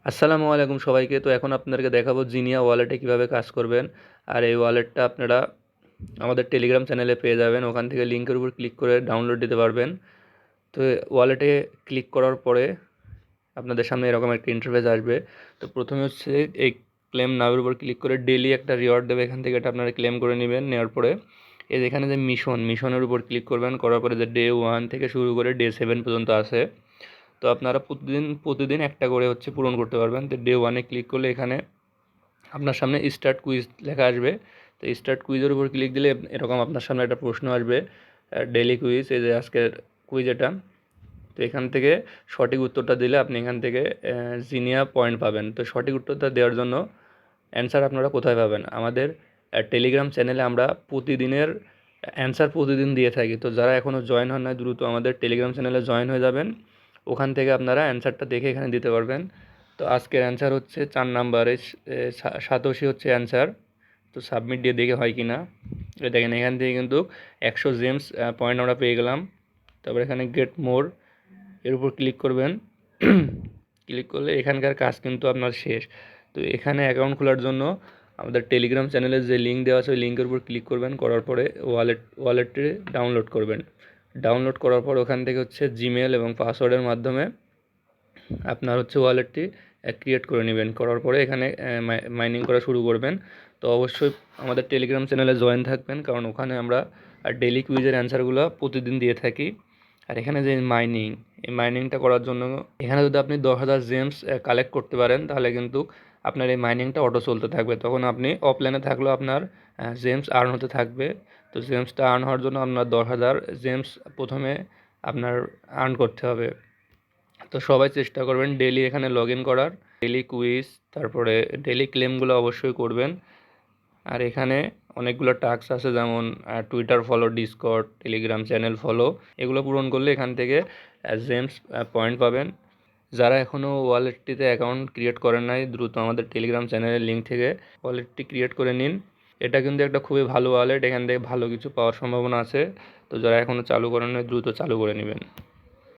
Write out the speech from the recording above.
আসসালামু আলাইকুম সবাইকে। তো এখন আপনাদেরকে দেখাবো জিনিয়া ওয়ালেটে কিভাবে কাজ করবেন। আর এই ওয়ালেটটা আপনারা আমাদের টেলিগ্রাম চ্যানেলে পেয়ে যাবেন। ওখান থেকে লিঙ্কের উপর ক্লিক করে ডাউনলোড দিতে পারবেন। তো ওয়ালেটে ক্লিক করার পরে আপনাদের সামনে এরকম একটা ইন্টারফেস আসবে। তো প্রথমে হচ্ছে এই ক্লেম নাওয়ের উপর ক্লিক করে ডেইলি একটা রিওয়ার্ড দেবে, এখান থেকে এটা আপনারা ক্লেম করে নেবেন। নেওয়ার পরে এই যেখানে যে মিশনের উপর ক্লিক করবেন, করার পরে যে ডে 1 থেকে শুরু করে ডে 7 পর্যন্ত আছে। তো আপনারা প্রতিদিন একটা করে হচ্ছে পূরণ করতে পারবেন। তো ডে 1-এ ক্লিক করলে এখানে আপনার সামনে স্টার্ট কুইজ লেখা আসবে। তো স্টার্ট কুইজের উপর ক্লিক দিলে এরকম আপনার সামনে একটা প্রশ্ন আসবে, ডেইলি কুইজ, এই যে আজকের কুইজ এটা। তো এখান থেকে সঠিক উত্তরটা দিলে আপনি এখান থেকে জিনিয়া পয়েন্ট পাবেন। তো সঠিক উত্তরটা দেওয়ার জন্য অ্যান্সার আপনারা কোথায় পাবেন? আমাদের টেলিগ্রাম চ্যানেলে আমরা প্রতিদিনের অ্যান্সার প্রতিদিন দিয়ে থাকি। তো যারা এখনও জয়েন হন নাই, দ্রুত আমাদের টেলিগ্রাম চ্যানেলে জয়েন হয়ে যাবেন। ওখান থেকে আপনারা অ্যান্সারটা দেখে এখানে দিতে পারবেন। তো আজকের অ্যান্সার হচ্ছে 4 নাম্বারে 87 হচ্ছে অ্যান্সার। তো সাবমিট দিয়ে দেখে হয় কি না। দেখেন এখান থেকে কিন্তু 100 জেমস পয়েন্ট আমরা পেয়ে গেলাম। তারপর এখানে গেট মোর এর উপর ক্লিক করবেন। ক্লিক করলে এখানকার কাজ কিন্তু আপনার শেষ। তো এখানে অ্যাকাউন্ট খোলার জন্য আমাদের টেলিগ্রাম চ্যানেলের যে লিঙ্ক দেওয়া আছে ওই লিঙ্কের উপর ক্লিক করবেন। করার পরে ওয়ালেটটি ডাউনলোড করবেন। ডাউনলোড করার পর ওখান থেকে হচ্ছে জিমেল এবং পাসওয়ার্ডের মাধ্যমে আপনার হচ্ছে ওয়ালেটটি ক্রিয়েট করে নেবেন। করার পরে এখানে মাইনিং করা শুরু করবেন। তো অবশ্যই আমাদের টেলিগ্রাম চ্যানেলে জয়েন থাকবেন, কারণ ওখানে আমরা ডেইলি কুইজের অ্যান্সারগুলো প্রতিদিন দিয়ে থাকি। আর এখানে যে এই মাইনিংটা করার জন্য এখানে যদি আপনি 10,000 জেমস কালেক্ট করতে পারেন, তাহলে কিন্তু আপনার এই মাইনিংটা অটো চলতে থাকবে। তখন আপনি অফলাইনে থাকলেও আপনার জেমস আর্ন হতে থাকবে। তো জেমসটা আর্ন হওয়ার জন্য আপনার 10,000 জেমস প্রথমে আপনার আর্ন করতে হবে। তো সবাই চেষ্টা করবেন ডেইলি এখানে লগ ইন করার, ডেইলি কুইজ, তারপরে ডেইলি ক্লেমগুলো অবশ্যই করবেন। আর এখানে অনেকগুলো টাস্ক আছে, যেমন Twitter follow, Discord, Telegram channel follow. এগুলো পূরণ করলে এখান থেকে জেমস পয়েন্ট পাবেন। যারা এখনও ওয়ালেটটিতে অ্যাকাউন্ট ক্রিয়েট করেন নাই, দ্রুত আমাদের টেলিগ্রাম চ্যানেলের লিঙ্ক থেকে ওয়ালেটটি ক্রিয়েট করে নিন। এটা কিন্তু একটা খুবই ভালো ওয়ালেট, এখান থেকে ভালো কিছু পাওয়ার সম্ভাবনা আছে। তো যারা এখনও চালু করেন নাই, দ্রুত চালু করে নেবেন।